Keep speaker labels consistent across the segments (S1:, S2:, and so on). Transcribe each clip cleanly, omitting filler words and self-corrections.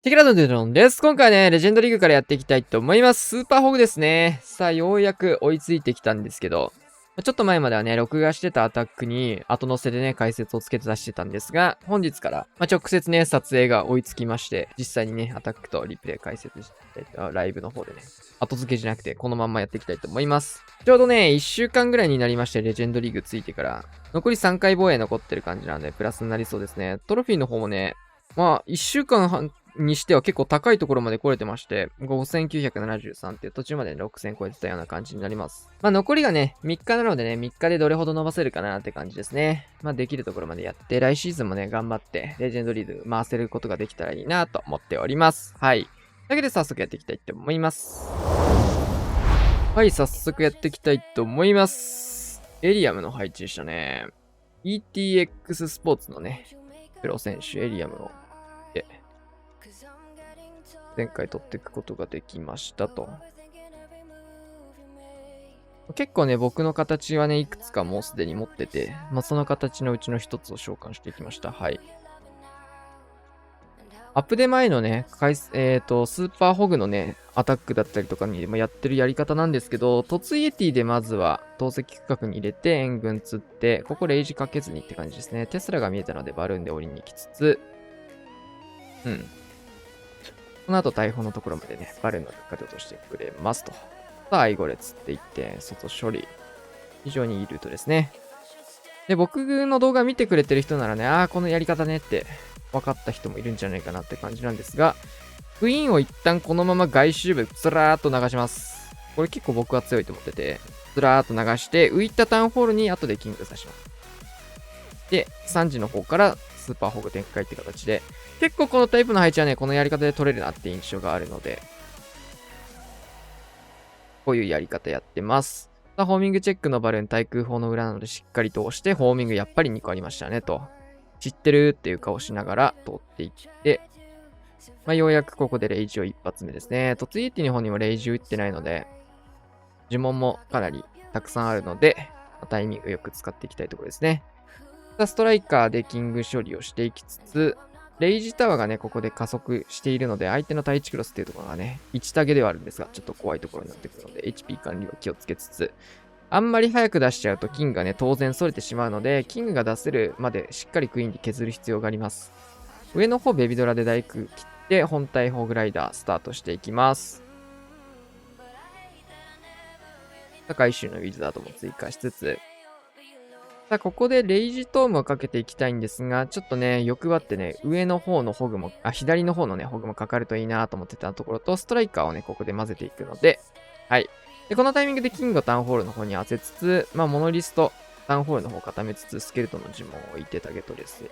S1: テキラドデロンです。今回はね、レジェンドリーグからやっていきたいと思います。スーパーホグですね。さあ、ようやく追いついてきたんですけど、ちょっと前まではね、録画してたアタックに後乗せでね、解説をつけて出してたんですが、本日から、直接ね、撮影が追いつきまして、実際にね、アタックとリプレイ解説して、ライブの方でね、後付けじゃなくて、このまんまやっていきたいと思います。ちょうどね、1週間ぐらいになりまして、レジェンドリーグついてから、残り3回防衛残ってる感じなんで、プラスになりそうですね。トロフィーの方もね、1週間にしては結構高いところまで来れてまして、5973っていう途中まで6000超えてたような感じになります。残りがね、3日なのでね、3日でどれほど伸ばせるかなって感じですね。できるところまでやって、来シーズンもね、頑張って、レジェンドリーグ回せることができたらいいなと思っております。はい。というわけで早速やっていきたいと思います。はい、早速やっていきたいと思います。エリアムの配置でしたね。ETX スポーツのね、プロ選手エリアムを前回取っていくことができましたと。結構ね、僕の形はね、いくつかもうすでに持ってて、その形のうちの一つを召喚していきました。はい。アップデ前のね、スーパーホグのね、アタックだったりとかにもやってるやり方なんですけど、突イエティでまずは投石区画に入れて援軍釣って、ここレイジかけずにって感じですね。テスラが見えたのでバルーンで降りに行きつつ、この後大砲のところまでね、バルーンの中で落としてくれますと。さあ、アイゴレ釣っていって、外処理。非常にいいルートですね。で、僕の動画見てくれてる人ならね、このやり方ねって分かった人もいるんじゃないかなって感じなんですが、クイーンを一旦このまま外周部つらーっと流します。これ結構僕は強いと思ってて、つらーっと流して、浮いたタウンホールに後でキング刺します。で、3時の方からスーパーホグ展開って形で、結構このタイプの配置はね、このやり方で取れるなって印象があるので、こういうやり方やってます。さあ、ホーミングチェックのバルーン対空砲の裏なのでしっかり通して、ホーミングやっぱり2個ありましたねと。知ってるっていう顔しながら通っていって、ようやくここでレイジを一発目ですね。突イエティの方にもレイジ打ってないので、呪文もかなりたくさんあるので、タイミングよく使っていきたいところですね。ストライカーでキング処理をしていきつつ、レイジタワーがね、ここで加速しているので、相手の対地クロスっていうところがね、1タゲではあるんですが、ちょっと怖いところになってくるので、HP 管理は気をつけつつ、あんまり早く出しちゃうとキングがね、当然逸れてしまうので、キングが出せるまでしっかりクイーンで削る必要があります。上の方ベビドラで大工切って、本体砲グライダースタートしていきます。回収のウィザードも追加しつつ、さあ、ここでレイジトームをかけていきたいんですが、ちょっとね、欲張ってね、上の方のホグも、左の方のね、ホグもかかるといいなと思ってたところと、ストライカーをね、ここで混ぜていくので、はい。で、このタイミングでキングをタウンホールの方に当てつつ、モノリスト、タウンホールの方固めつつ、スケルトンの呪文を置いてタゲトレス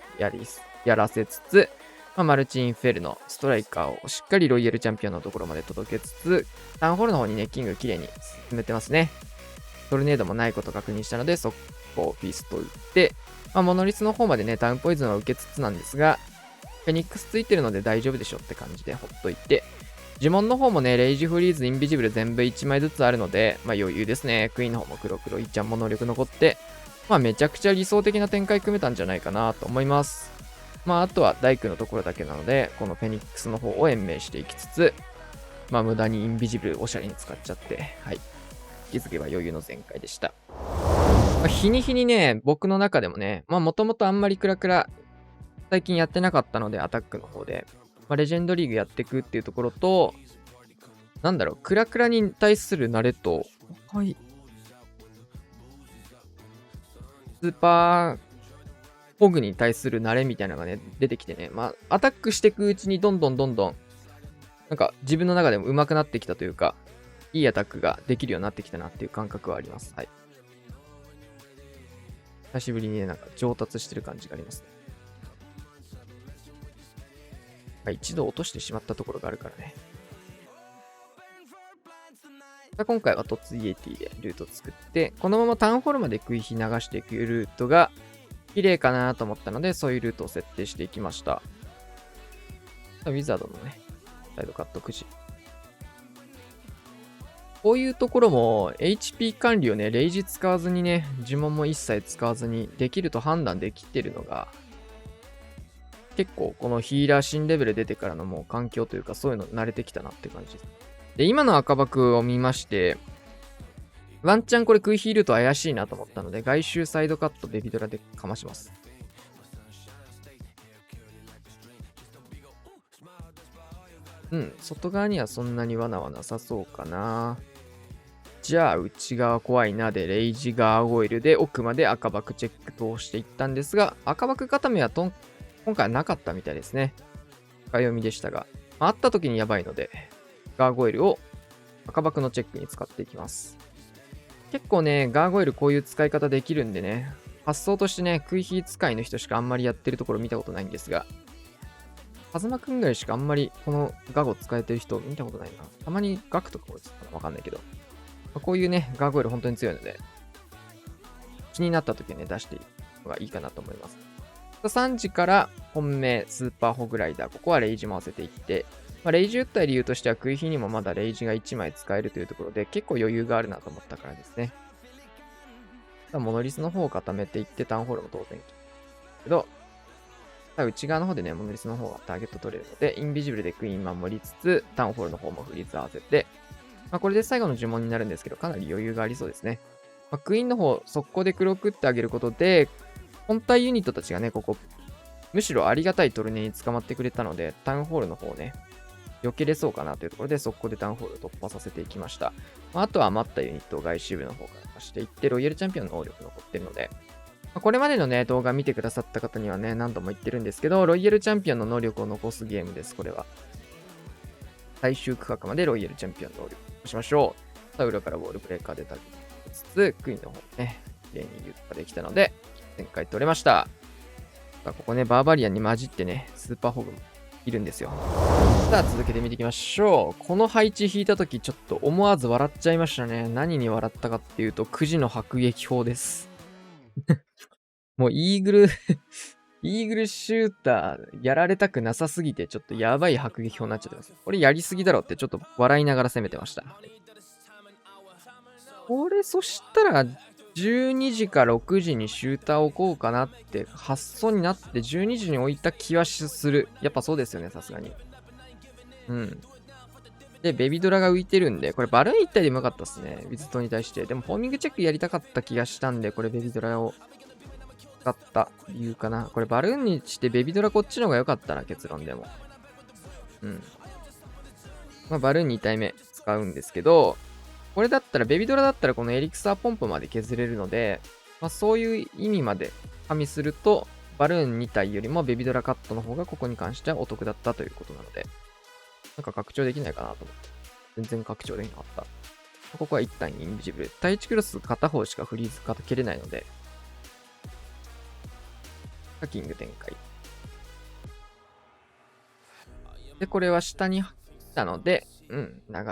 S1: やらせつつ、マルチインフェルノ、ストライカーをしっかりロイヤルチャンピオンのところまで届けつつ、タウンホールの方にね、キング綺麗に進めてますね。トルネードもないことを確認したので、速攻ピスト打って、モノリスの方までね、タウンポイズンを受けつつなんですが、フェニックスついてるので大丈夫でしょって感じでほっといて、呪文の方もね、レイジフリーズ、インビジブル全部1枚ずつあるので、余裕ですね。クイーンの方も黒黒、イちゃんも能力残って、めちゃくちゃ理想的な展開組めたんじゃないかなと思います。あとは大工のところだけなので、このフェニックスの方を延命していきつつ、無駄にインビジブルおしゃれに使っちゃって、はい。気づけば余裕の全開でした。日に日にね、僕の中でもね、もともとあんまりクラクラ、最近やってなかったので、アタックの方で、レジェンドリーグやっていくっていうところと、クラクラに対する慣れと、はい。スーパーホグに対する慣れみたいなのがね、出てきてね、アタックしていくうちにどんどん、自分の中でも上手くなってきたというか、いいアタックができるようになってきたなっていう感覚はあります。はい。久しぶりにね、上達してる感じがありますね。一度落としてしまったところがあるからね。今回は突イエティでルート作って、このままタウンホールまで食い火流していくルートが綺麗かなと思ったので、そういうルートを設定していきました。ウィザードのね、サイドカット9時。こういうところも HP 管理をね、レイジ使わずにね、呪文も一切使わずにできると判断できてるのが、結構このヒーラー新レベル出てからのもう環境というかそういうの慣れてきたなって感じです。で、今の赤爆を見まして、ワンチャンこれクイヒールート怪しいなと思ったので、外周サイドカットベビドラでかまします。外側にはそんなに罠はなさそうかな。じゃあ、内側怖いなで、レイジガーゴイルで奥まで赤爆チェック通していったんですが、赤爆固めは今回はなかったみたいですね。深読みでしたが、あった時にやばいので、ガーゴイルを赤爆のチェックに使っていきます。結構ね、ガーゴイルこういう使い方できるんでね、発想としてね、クイヒー使いの人しかあんまりやってるところ見たことないんですが、カズマくんぐらいしかあんまりこのガゴ使えてる人見たことないな。たまにガクとかもわかんないけど、こういうね、ガーゴイル本当に強いので、気になった時はね、出していくのがいいかなと思います。3時から本命スーパーホグライダー、ここはレイジも合わせていって、レイジ打った理由としては、クイヒにもまだレイジが1枚使えるというところで、結構余裕があるなと思ったからですね。モノリスの方を固めていって、タウンホールも当然けど、内側の方でね、モノリスの方がターゲット取れるので、インビジブルでクイーン守りつつ、タウンホールの方もフリーズ合わせて、これで最後の呪文になるんですけど、かなり余裕がありそうですね。クイーンの方、速攻で黒くってあげることで、本体ユニットたちがね、ここ、むしろありがたいトルネに捕まってくれたので、タウンホールの方ね、避けれそうかなというところで、速攻でタウンホールを突破させていきました。あとは余ったユニットを外周部の方から出していって、ロイヤルチャンピオンの能力残ってるので、これまでのね、動画見てくださった方にはね、何度も言ってるんですけど、ロイヤルチャンピオンの能力を残すゲームです、これは。最終区画までロイヤルチャンピオンの能力をしましょう。さあ、裏からウォールブレーカーでタグつつ、クイーンの方ね、綺麗にユッパできたので、前回取れました。さあ、ここね、バーバリアンに混じってね、スーパーホグもいるんですよ。さあ、続けて見ていきましょう。この配置引いたとき、ちょっと思わず笑っちゃいましたね。何に笑ったかっていうと、9時の迫撃砲です。もうイーグルイーグルシューターやられたくなさすぎて、ちょっとやばい迫撃砲になっちゃってます。これやりすぎだろってちょっと笑いながら攻めてました。これ、そしたら、12時か6時にシューターを置こうかなって発想になって12時に置いた気はする。やっぱそうですよね、さすがに。で、ベビドラが浮いてるんで、これバルーン1体でもよかったっすね。ウィズトに対して。でも、フォーミングチェックやりたかった気がしたんで、これベビドラを使った理由かな。これバルーンにしてベビドラこっちの方が良かったな、結論でも。バルーン2体目使うんですけど、これだったら、ベビドラだったらこのエリクサーポンプまで削れるので、そういう意味まで加味すると、バルーン2体よりもベビドラカットの方がここに関してはお得だったということなので、なんか拡張できないかなと思って。全然拡張できなかった。ここは一旦インビジブル。対1クロス片方しかフリーズかけれないので、キング展開。で、これは下に来たので、流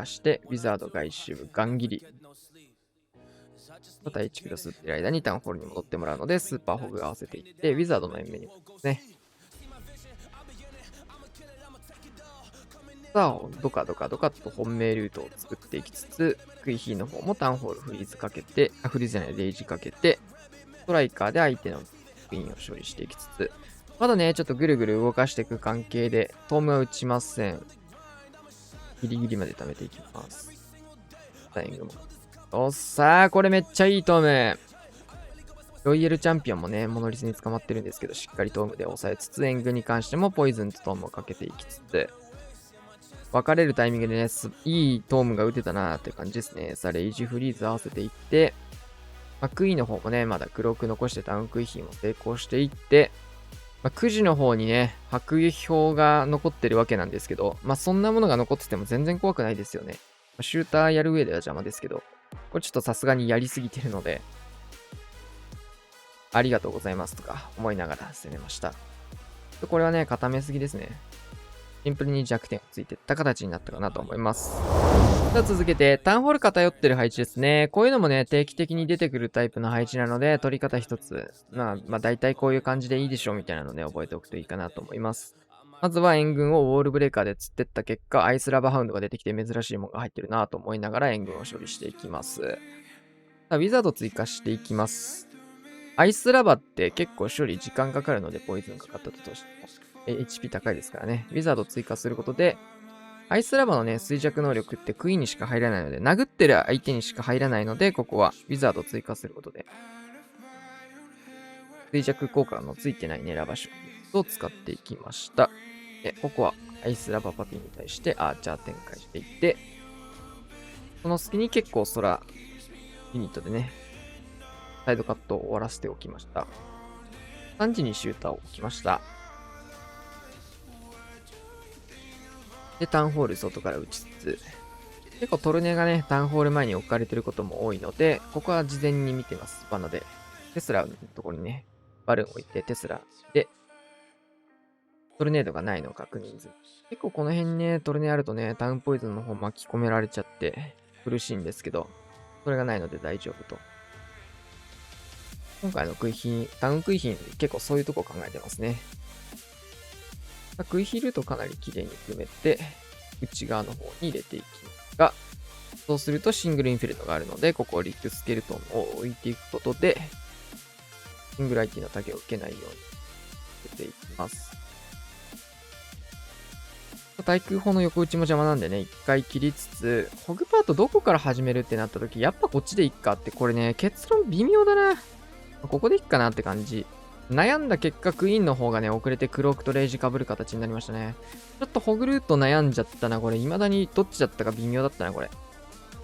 S1: して、ウィザード外周部、ガンギリ。対1クロスってる間にタウンホールに戻ってもらうので、スーパーホグ合わせていって、ウィザードの円面にですね。さあ、ドカドカドカと本命ルートを作っていきつつ、クイヒーの方もタウンホールフリーズかけて、フリーズじゃない、レイジかけて、ストライカーで相手のクイーンを処理していきつつ、まだね、ちょっとぐるぐる動かしていく関係で、トームは打ちません。ギリギリまで貯めていきます。タイミングも。おっさあ、これめっちゃいいトーム。ロイヤルチャンピオンもね、モノリスに捕まってるんですけど、しっかりトームで抑えつつ、エングに関してもポイズンとトームをかけていきつつ、分かれるタイミングでね、いいトームが打てたなーって感じですね。さあ、レイジフリーズ合わせていって、クイーンの方もね、まだ黒く残してタウンクイヒーも成功していって、9時の方にね、迫撃砲が残ってるわけなんですけど、そんなものが残ってても全然怖くないですよね。シューターやる上では邪魔ですけど、これちょっとさすがにやりすぎてるので、ありがとうございますとか思いながら攻めました。これはね、固めすぎですね。シンプルに弱点をついていった形になったかなと思います。さあ続けて、タウンホール偏ってる配置ですね。こういうのもね、定期的に出てくるタイプの配置なので、取り方一つ。大体こういう感じでいいでしょうみたいなのね、覚えておくといいかなと思います。まずは援軍をウォールブレーカーで釣ってった結果、アイスラバハウンドが出てきて珍しいものが入ってるなと思いながら援軍を処理していきます。さあウィザード追加していきます。アイスラバって結構処理時間かかるので、ポイズンかかったとしても。HP 高いですからね。ウィザード追加することで、アイスラバのね、衰弱能力ってクイーンにしか入らないので、殴ってる相手にしか入らないので、ここはウィザード追加することで、衰弱効果のついてないね、ラバションを使っていきました。で、ここはアイスラバパピに対してアーチャー展開していって、その隙に結構空ユニットでね、サイドカットを終わらせておきました。3時にシューターを置きました。で、タウンホール外から打ちつつ、結構トルネがね、タウンホール前に置かれてることも多いので、ここは事前に見てます。なので、テスラのところにね、バルーンを置いて、テスラで、トルネードがないのを確認済み。結構この辺ね、トルネあるとね、タウンポイズンの方巻き込められちゃって苦しいんですけど、それがないので大丈夫と。今回の食い火、タウン食い火結構そういうとこ考えてますね。食い火ルートかなり綺麗に組めて、内側の方に入れていきますが、そうするとシングルインフィルトがあるので、ここをリックスケルトンを置いていくことで、シングル IT のタゲを受けないように出ていきます。対空砲の横打ちも邪魔なんでね、一回切りつつ、ホグパートどこから始めるってなった時、やっぱこっちでいっかって、これね、結論微妙だな。ここでいっかなって感じ。悩んだ結果、クイーンの方がね、遅れてクロークとレイジ被る形になりましたね。ちょっとホグルート悩んじゃったな、これ。未だにどっちだったか微妙だったな、これ。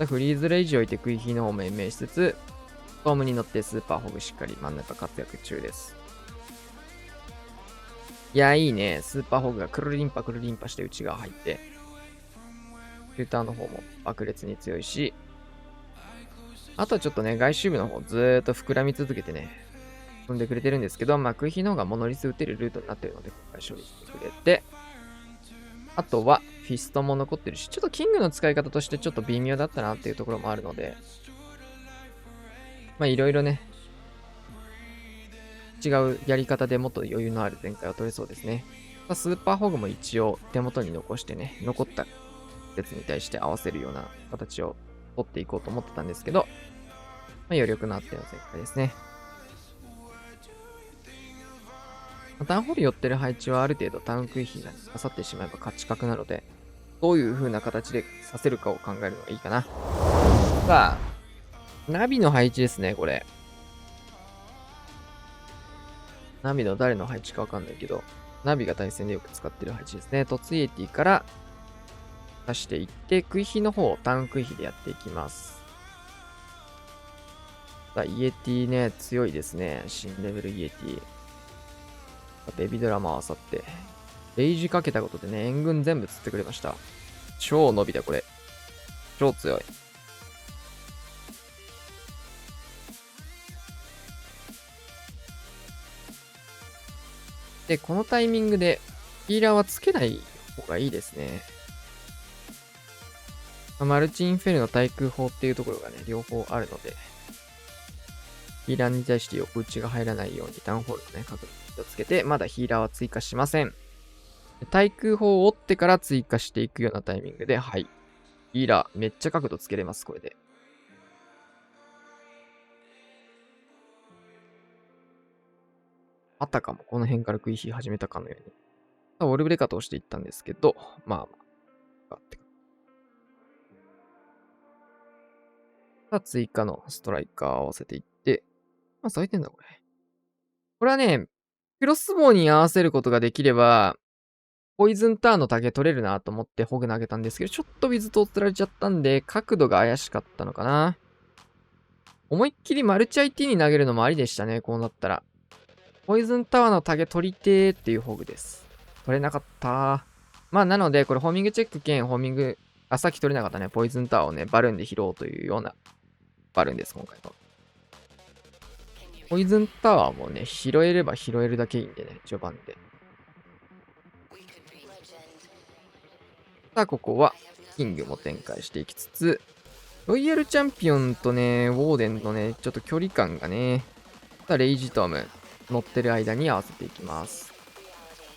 S1: フリーズレイジ置いてクイヒーの方も延命しつつ、トームに乗ってスーパーホグしっかり真ん中活躍中です。いや、いいね。スーパーホグがクルリンパして内側入って、フューターの方も爆裂に強いし、あとはちょっとね、外周部の方ずーっと膨らみ続けてね、飛んでくれてるんですけど、まあ、クイヒーの方がモノリス打てるルートになってるので、今回処理してくれて、あとは、フィストも残ってるし、ちょっとキングの使い方としてちょっと微妙だったなっていうところもあるので、まあいろいろね、違うやり方でもっと余裕のある展開を取れそうですね。スーパーホグも一応手元に残してね、残った説に対して合わせるような形を取っていこうと思ってたんですけど、まあ、余力のあっての展開ですね。タウンホール寄ってる配置はある程度タウンクイヒーが刺さってしまえば勝ち確なので、どういう風な形でさせるかを考えるのがいいかな。さあ、ナビの配置ですね、これ。ナビの誰の配置かわかんないけど、ナビが対戦でよく使ってる配置ですね。突イエティから出していって、クイヒの方をタウンクイヒでやっていきます。さあ、イエティね、強いですね。新レベルイエティ。ベビドラも合わさって。レイジかけたことでね、援軍全部釣ってくれました。超伸びだ、これ。超強い。で、このタイミングで、ヒーラーはつけない方がいいですね。マルチインフェルの対空砲っていうところがね、両方あるので、ヒーラーに対して横打ちが入らないようにタウンホールのね、確認をつけて、まだヒーラーは追加しません。対空砲を折ってから追加していくようなタイミングで、はい。ヒーラー、めっちゃ角度つけれます、これで。あたかもこの辺から食い火始めたかのように。ウォルブレカと押していったんですけど、まあ、さあ、追加のストライカーを合わせていって、まあ、咲いてんだ、これ。これはね、クロスボウに合わせることができれば、ポイズンターンのタゲ取れるなと思ってホグ投げたんですけど、ちょっとウィズ通ってられちゃったんで、角度が怪しかったのかな。思いっきりマルチ IT に投げるのもありでしたね、こうなったら。ポイズンタワーのタゲ取りてーっていうホグです。取れなかったー。まあ、なので、これホーミングチェック兼ホーミング、さっき取れなかったね、ポイズンタワーをね、バルーンで拾おうというようなバルーンです、今回の。ポイズンタワーもね、拾えれば拾えるだけいいんでね、序盤で。さあ、ここは、キングも展開していきつつ、ロイヤルチャンピオンとね、ウォーデンのね、ちょっと距離感がね、さあ、レイジトーム、乗ってる間に合わせていきます。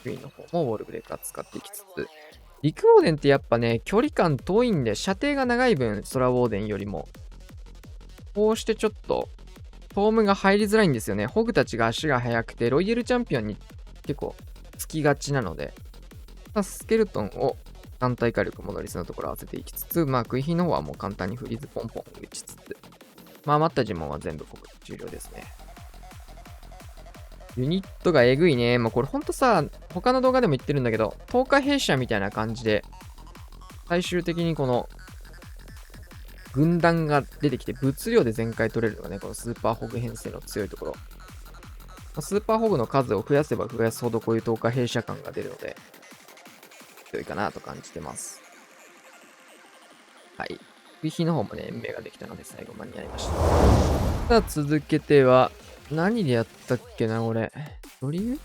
S1: クイーンの方もウォールブレーカー使っていきつつ、リクウォーデンってやっぱね、距離感遠いんで、射程が長い分、ソラウォーデンよりも、こうしてちょっと、トームが入りづらいんですよね。ホグたちが足が速くて、ロイヤルチャンピオンに結構つきがちなので、スケルトンを単体火力モノリスのところ合わせていきつつ、食い火の方はもう簡単にフリーズポンポン打ちつつ、余った呪文は全部ここで終了ですね。ユニットがえぐいね。これほんとさ、他の動画でも言ってるんだけど、10日兵舎みたいな感じで、最終的にこの、軍団が出てきて物量で全開取れるのがね、このスーパーホグ編成の強いところ。スーパーホグの数を増やせば増やすほどこういう10日兵舎感が出るので、強いかなと感じてます。はい。食い火の方もね、延命ができたので最後間に合いました。さあ、続けては、何でやったっけな、俺。ドリル？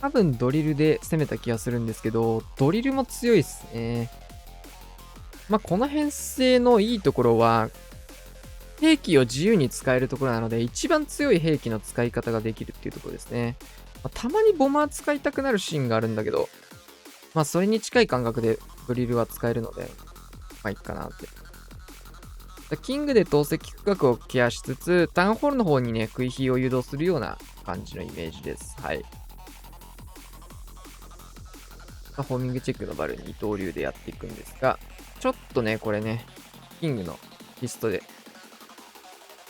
S1: 多分ドリルで攻めた気がするんですけど、ドリルも強いっすね。この編成のいいところは、兵器を自由に使えるところなので、一番強い兵器の使い方ができるっていうところですね。たまにボマー使いたくなるシーンがあるんだけど、それに近い感覚でドリルは使えるので、いいかなって。キングで投石区画をケアしつつ、タウンホールの方にね、食い火を誘導するような感じのイメージです。はい。ホーミングチェックのバルに二刀流でやっていくんですが、ちょっとね、これね、キングのリストで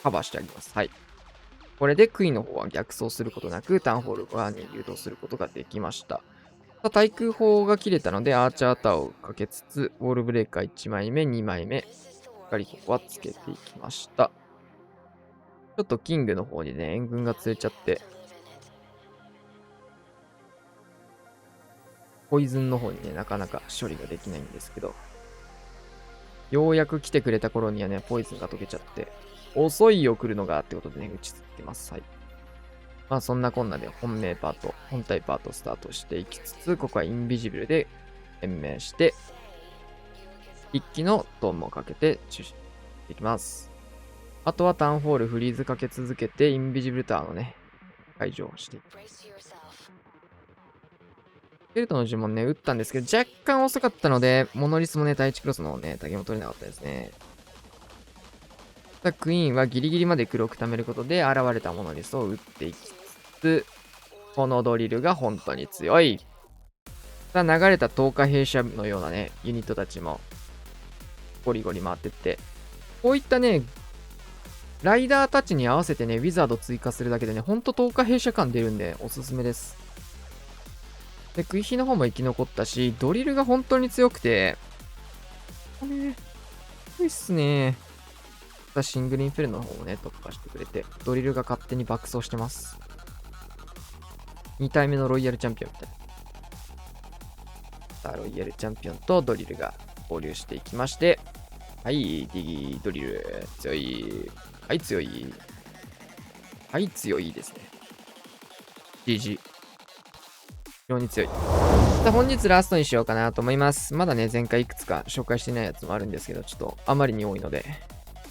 S1: カバーしてあります。はい。これでクイの方は逆走することなく、タウンホール側に誘導することができました。対空砲が切れたので、アーチャータワーをかけつつ、ウォールブレーカー1枚目、2枚目、しっかりここはつけていきました。ちょっとキングの方にね、援軍が釣れちゃって、ポイズンの方にね、なかなか処理ができないんですけど、ようやく来てくれた頃にはね、ポイズンが溶けちゃって、遅いよ来るのがってことでね、打ちつけます。はい。そんなこんなで本体パートスタートしていきつつ、ここはインビジブルで延命して、一気のドームをかけて中止していきます。あとはタウンホールフリーズかけ続けて、インビジブルタワーのね、解除をしていきます。ケルトの呪文ね、打ったんですけど、若干遅かったので、モノリスもね、第1クロスのね、タゲも取れなかったですね。クイーンはギリギリまで黒く貯めることで、現れたモノリスを打っていきつつ、このドリルが本当に強い。流れた10日兵舎のようなね、ユニットたちも、ゴリゴリ回ってって、こういったね、ライダーたちに合わせてね、ウィザード追加するだけでね、ほんと10日兵舎感出るんで、おすすめです。で、食い火の方も生き残ったし、ドリルが本当に強くて、これ、強いっすね。シングルインフェルノの方もね、突破してくれて、ドリルが勝手に爆走してます。2体目のロイヤルチャンピオンみたいな。さあ、ロイヤルチャンピオンとドリルが合流していきまして、はい、ディギー、ドリル、強い。はい、強い。はい、強いですね。GG。非常に強い。さあ、本日ラストにしようかなと思います。まだね、前回いくつか紹介してないやつもあるんですけど、ちょっとあまりに多いので、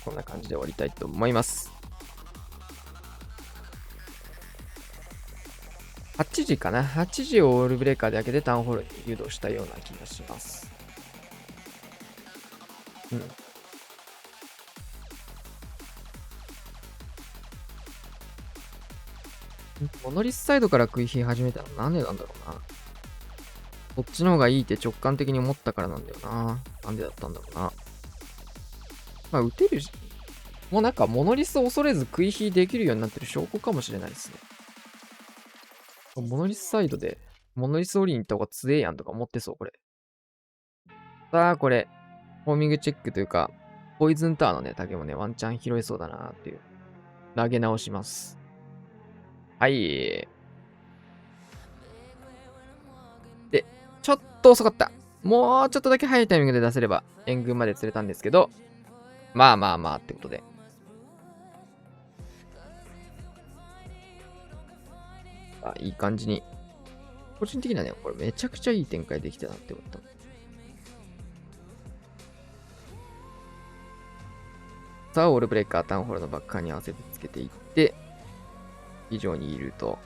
S1: こんな感じで終わりたいと思います。8時かな ?8 時をオールブレーカーで開けてタウンホールに誘導したような気がします。うん。モノリスサイドから食い火始めたのなんでなんだろうな。こっちの方がいいって直感的に思ったからなんだよな。なんでだったんだろうな。撃てるし、もうなんかモノリスを恐れず食い火できるようになってる証拠かもしれないですね。モノリスサイドで、モノリス降りに行った方が強えやんとか思ってそう、これ。さあ、これ、ホーミングチェックというか、ポイズンタワーのね、タゲもね、ワンチャン拾えそうだなっていう。投げ直します。はい。で、ちょっと遅かった。もうちょっとだけ早いタイミングで出せれば、援軍まで釣れたんですけど、まあってことで。いい感じに。個人的にはね、これめちゃくちゃいい展開できたなって思った。さあ、オールブレーカー、タウンホールのバッカーに合わせてつけていって、非常にいいルート。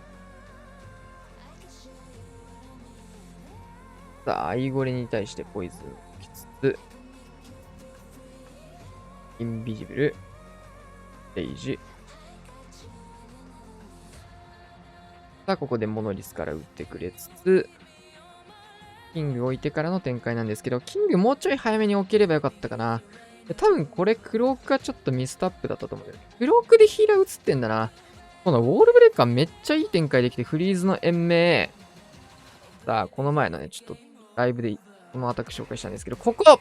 S1: さあ、アイゴレに対してポイズンきつつ、インビジブル、レイジ。さあ、ここでモノリスから打ってくれつつ、キング置いてからの展開なんですけど、キングもうちょい早めに置ければよかったかな。多分これクロークがちょっとミスタップだったと思うんだよね。クロークでヒーラー映ってんだな。このウォールブレーカーめっちゃいい展開できて、フリーズの延命。さあ、この前のね、ちょっとライブでこのアタック紹介したんですけど、ここ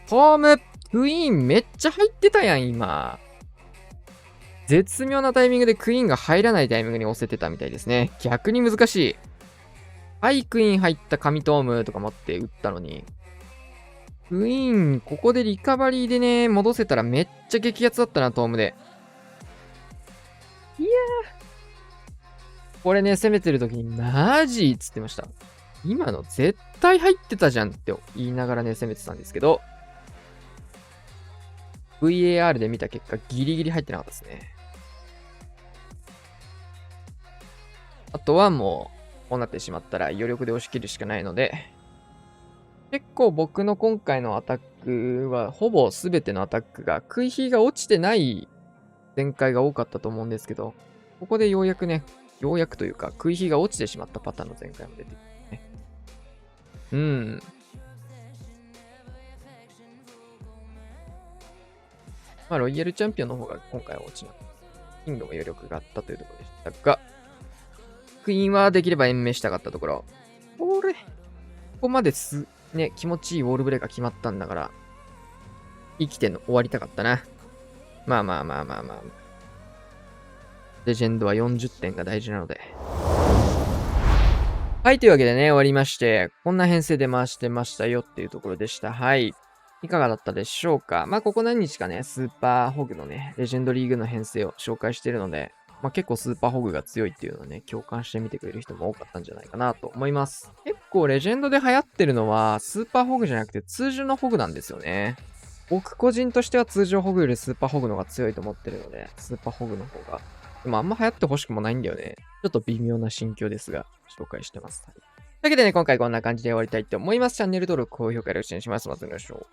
S1: トームクイーンめっちゃ入ってたやん、今。絶妙なタイミングでクイーンが入らないタイミングに押せてたみたいですね。逆に難しい。はい、クイーン入った神トームとか待って打ったのに。クイーン、ここでリカバリーでね、戻せたらめっちゃ激アツだったな、トームで。いやー。これね、攻めてる時にマジっつってました。今の絶対入ってたじゃんって言いながらね、攻めてたんですけど、VAR で見た結果、ギリギリ入ってなかったですね。あとはもう、こうなってしまったら余力で押し切るしかないので、結構僕の今回のアタックは、ほぼ全てのアタックが、食い火が落ちてない展開が多かったと思うんですけど、ここでようやくね、ようやくというか、食い火が落ちてしまったパターンの展開も出てきてね。うん。まあ、ロイヤルチャンピオンの方が今回は落ちなかった。キングも余力があったというところでしたが、クイーンはできれば延命したかったところ。ここまね、気持ちいいウォールブレーカー決まったんだから、生きてんの終わりたかったな。まあまあまあまあまあ。レジェンドは40点が大事なので。はい、というわけでね、終わりまして、こんな編成で回してましたよっていうところでした。はい。いかがだったでしょうか。まあ、ここ何日かね、スーパーホグのね、レジェンドリーグの編成を紹介しているので、まあ、結構スーパーホグが強いっていうのをね、共感してみてくれる人も多かったんじゃないかなと思います。結構レジェンドで流行ってるのは、スーパーホグじゃなくて通常のホグなんですよね。僕個人としては通常ホグよりスーパーホグの方が強いと思ってるので、スーパーホグの方が。でもあんま流行ってほしくもないんだよね。ちょっと微妙な心境ですが、紹介してます。というわけでね、今回こんな感じで終わりたいと思います。チャンネル登録、高評価よろしくお願いします。またお願いします。